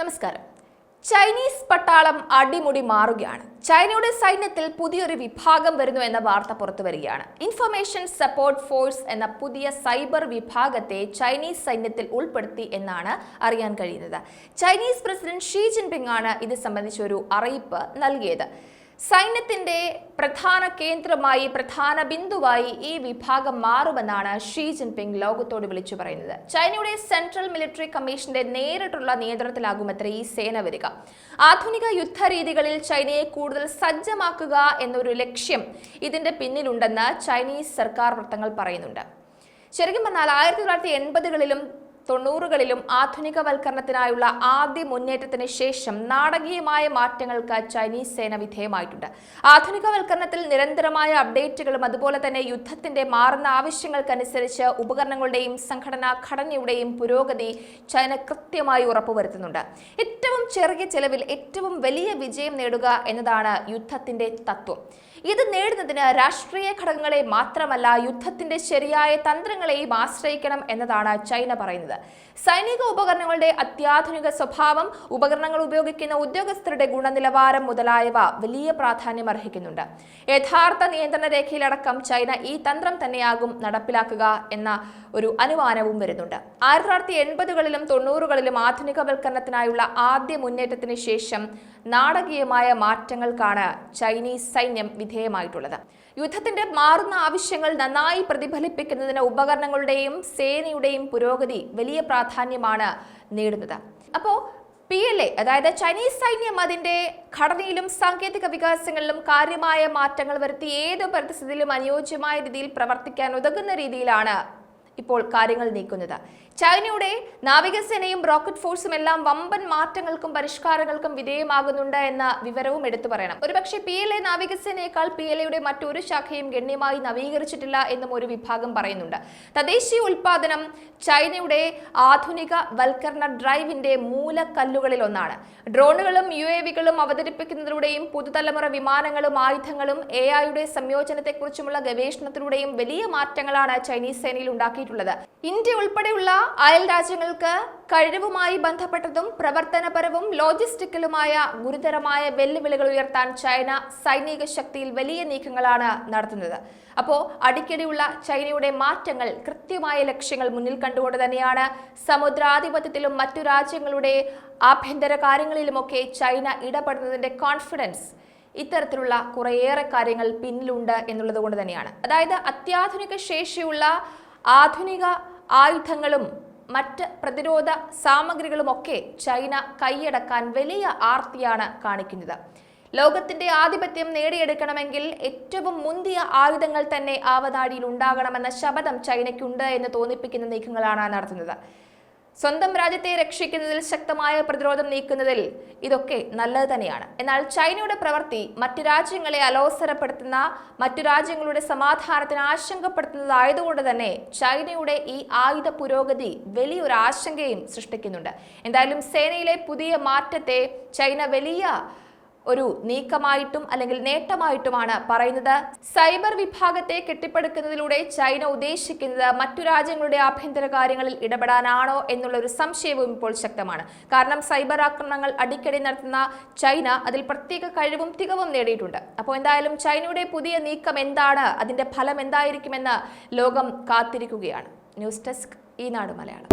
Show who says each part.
Speaker 1: നമസ്കാരം. ചൈനീസ് പട്ടാളം അടിമുടി മാറുകയാണ്. ചൈനയുടെ സൈന്യത്തിൽ പുതിയൊരു വിഭാഗം വരുന്നു എന്ന വാർത്ത പുറത്തുവരികയാണ്. ഇൻഫർമേഷൻ സപ്പോർട്ട് ഫോഴ്സ് എന്ന പുതിയ സൈബർ വിഭാഗത്തെ ചൈനീസ് സൈന്യത്തിൽ ഉൾപ്പെടുത്തി എന്നാണ് അറിയാൻ കഴിയുന്നത്. ചൈനീസ് പ്രസിഡന്റ് ഷീ ജിൻപിങ് ആണ് ഇത് സംബന്ധിച്ച ഒരു അറിയിപ്പ് നൽകിയത്. സൈന്യത്തിന്റെ പ്രധാന കേന്ദ്രമായി, പ്രധാന ബിന്ദുവായി ഈ വിഭാഗം മാറുമെന്നാണ് ഷീ ജിൻപിങ് ലോകത്തോട് വിളിച്ചു പറയുന്നത്. ചൈനയുടെ സെൻട്രൽ മിലിറ്ററി കമ്മീഷന്റെ നേരിട്ടുള്ള നിയന്ത്രണത്തിലാകുമത്രേ ഈ സേന വരിക. ആധുനിക യുദ്ധരീതികളിൽ ചൈനയെ കൂടുതൽ സജ്ജമാക്കുക എന്നൊരു ലക്ഷ്യം ഇതിന്റെ പിന്നിലുണ്ടെന്ന് ചൈനീസ് സർക്കാർ വൃത്തങ്ങൾ പറയുന്നുണ്ട്. ശരിക്കും പറഞ്ഞാൽ 1980കളിലും 90കളിലും ആധുനികവൽക്കരണത്തിനായുള്ള ആദ്യ മുന്നേറ്റത്തിന് ശേഷം നാടകീയമായ മാറ്റങ്ങൾക്ക് ചൈനീസ് സേന വിധേയമായിട്ടുണ്ട്. ആധുനികവൽക്കരണത്തിൽ നിരന്തരമായ അപ്ഡേറ്റുകളും അതുപോലെ തന്നെ യുദ്ധത്തിന്റെ മാറുന്ന ആവശ്യങ്ങൾക്കനുസരിച്ച് ഉപകരണങ്ങളുടെയും സംഘടനാ ഘടനയുടെയും പുരോഗതി ചൈന കൃത്യമായി ഉറപ്പുവരുത്തുന്നുണ്ട്. ഏറ്റവും ചെറിയ ചെലവിൽ ഏറ്റവും വലിയ വിജയം നേടുക എന്നതാണ് യുദ്ധത്തിന്റെ തത്വം. ഇത് നേടുന്നതിന് രാഷ്ട്രീയ ഘടകങ്ങളെ മാത്രമല്ല, യുദ്ധത്തിന്റെ ശരിയായ തന്ത്രങ്ങളെയും ആശ്രയിക്കണം എന്നതാണ് ചൈന പറയുന്നത്. സൈനിക ഉപകരണങ്ങളുടെ അത്യാധുനിക സ്വഭാവം, ഉപകരണങ്ങൾ ഉപയോഗിക്കുന്ന ഉദ്യോഗസ്ഥരുടെ ഗുണനിലവാരം മുതലായവ വലിയ പ്രാധാന്യം അർഹിക്കുന്നുണ്ട്. യഥാർത്ഥ നിയന്ത്രണ രേഖയിലടക്കം ചൈന ഈ തന്ത്രം തന്നെയാകും നടപ്പിലാക്കുക എന്ന ഒരു അനുമാനവും വരുന്നുണ്ട്. 1980കളിലും 90കളിലും ആധുനികവൽക്കരണത്തിനായുള്ള ആദ്യ മുന്നേറ്റത്തിന് ശേഷം നാടകീയമായ മാറ്റങ്ങൾക്കാണ് ചൈനീസ് സൈന്യം വിധേയമായിട്ടുള്ളത്. യുദ്ധത്തിന്റെ മാറുന്ന ആവശ്യങ്ങൾ നന്നായി പ്രതിഫലിപ്പിക്കുന്നതിന് ഉപകരണങ്ങളുടെയും സേനയുടെയും പുരോഗതി വലിയ പ്രാധാന്യമാണ് നേടുന്നത്. അപ്പോൾ PLA, അതായത് ചൈനീസ് സൈന്യം അതിന്റെ ഘടനയിലും സാങ്കേതിക വികാസങ്ങളിലും കാര്യമായ മാറ്റങ്ങൾ വരുത്തി ഏത് പരിസ്ഥിതിയിലും അനുയോജ്യമായ രീതിയിൽ പ്രവർത്തിക്കാൻ ഉതകുന്ന രീതിയിലാണ് ഇപ്പോൾ കാര്യങ്ങൾ നീക്കുന്നത്. ചൈനയുടെ നാവികസേനയും റോക്കറ്റ് ഫോഴ്സും എല്ലാം വമ്പൻ മാറ്റങ്ങൾക്കും പരിഷ്കാരങ്ങൾക്കും വിധേയമാകുന്നുണ്ട് എന്ന വിവരവും എടുത്തു പറയണം. ഒരുപക്ഷെ PLA നാവികസേനയേക്കാൾ PLAയുടെ മറ്റൊരു ശാഖയും ഗണ്യമായി നവീകരിച്ചിട്ടില്ല എന്നും ഒരു വിഭാഗം പറയുന്നുണ്ട്. തദ്ദേശീയ ഉൽപാദനം ചൈനയുടെ ആധുനിക വൽക്കരണ ഡ്രൈവിന്റെ മൂലക്കല്ലുകളിൽ ഒന്നാണ്. ഡ്രോണുകളും UAVകളും അവതരിപ്പിക്കുന്നതിലൂടെയും പുതുതലമുറ വിമാനങ്ങളും ആയുധങ്ങളും AI-യുടെ സംയോജനത്തെക്കുറിച്ചുമുള്ള ഗവേഷണത്തിലൂടെയും വലിയ മാറ്റങ്ങളാണ് ചൈനീസ് സേനയിൽ ഉണ്ടാക്കിയിട്ടുള്ളത്. ഇന്ത്യ ഉൾപ്പെടെയുള്ള അയൽ രാജ്യങ്ങൾക്ക് കഴിവുമായി ബന്ധപ്പെട്ടതും പ്രവർത്തനപരവും ലോജിസ്റ്റിക്കലുമായ ഗുരുതരമായ വെല്ലുവിളികൾ ഉയർത്താൻ ചൈന സൈനിക ശക്തിയിൽ വലിയ നീക്കങ്ങളാണ് നടത്തുന്നത്. അപ്പോൾ അടിക്കടിയുള്ള ചൈനയുടെ മാറ്റങ്ങൾ കൃത്യമായ ലക്ഷ്യങ്ങൾ മുന്നിൽ കണ്ടുകൊണ്ട് തന്നെയാണ്. സമുദ്രാധിപത്യത്തിലും മറ്റു രാജ്യങ്ങളുടെ ആഭ്യന്തര കാര്യങ്ങളിലുമൊക്കെ ചൈന ഇടപെടുന്നതിന്റെ കോൺഫിഡൻസ് ഇത്തരത്തിലുള്ള കുറേയേറെ കാര്യങ്ങൾ പിന്നിലുണ്ട് എന്നുള്ളത് കൊണ്ട് തന്നെയാണ്. അതായത് അത്യാധുനിക ശേഷിയുള്ള ആധുനിക ആയുധങ്ങളും മറ്റ് പ്രതിരോധ സാമഗ്രികളുമൊക്കെ ചൈന കൈയടക്കാൻ വലിയ ആർത്തിയാണ് കാണിക്കുന്നത്. ലോകത്തിന്റെ ആധിപത്യം നേടിയെടുക്കണമെങ്കിൽ ഏറ്റവും മുന്തിയ ആയുധങ്ങൾ തന്നെ ആവനാഴിയിൽ ഉണ്ടാകണമെന്ന ശപഥം ചൈനയ്ക്കുണ്ട് എന്ന് തോന്നിപ്പിക്കുന്ന നീക്കങ്ങളാണ് നടത്തുന്നത്. സ്വന്തം രാജ്യത്തെ രക്ഷിക്കുന്നതിൽ ശക്തമായ പ്രതിരോധം നീക്കുന്നതിൽ ഇതൊക്കെ നല്ലത് തന്നെയാണ്. എന്നാൽ ചൈനയുടെ പ്രവൃത്തി മറ്റു രാജ്യങ്ങളെ അലോസരപ്പെടുത്തുന്ന, മറ്റു രാജ്യങ്ങളുടെ സമാധാനത്തിന് ആശങ്കപ്പെടുത്തുന്നതായതുകൊണ്ട് തന്നെ ചൈനയുടെ ഈ ആയുധ പുരോഗതി വലിയൊരു ആശങ്കയും സൃഷ്ടിക്കുന്നുണ്ട്. എന്തായാലും സേനയിലെ പുതിയ മാറ്റത്തെ ചൈന വലിയ ഒരു നീക്കമായിട്ടും അല്ലെങ്കിൽ നേട്ടമായിട്ടുമാണ് പറയുന്നത്. സൈബർ വിഭാഗത്തെ കെട്ടിപ്പടുക്കുന്നതിലൂടെ ചൈന ഉദ്ദേശിക്കുന്നത് മറ്റു രാജ്യങ്ങളുടെ ആഭ്യന്തര കാര്യങ്ങളിൽ ഇടപെടാനാണോ എന്നുള്ള ഒരു സംശയവും ഇപ്പോൾ ശക്തമാണ്. കാരണം സൈബർ ആക്രമണങ്ങൾ അടിക്കടി നടത്തുന്ന ചൈന അതിൽ പ്രത്യേക കഴിവും തികവും നേടിയിട്ടുണ്ട്. അപ്പോൾ എന്തായാലും ചൈനയുടെ പുതിയ നീക്കം എന്താണ്, അതിന്റെ ഫലം എന്തായിരിക്കുമെന്ന് ലോകം കാത്തിരിക്കുകയാണ്. ന്യൂസ് ഡെസ്ക് ഈനാട് മലയാളം.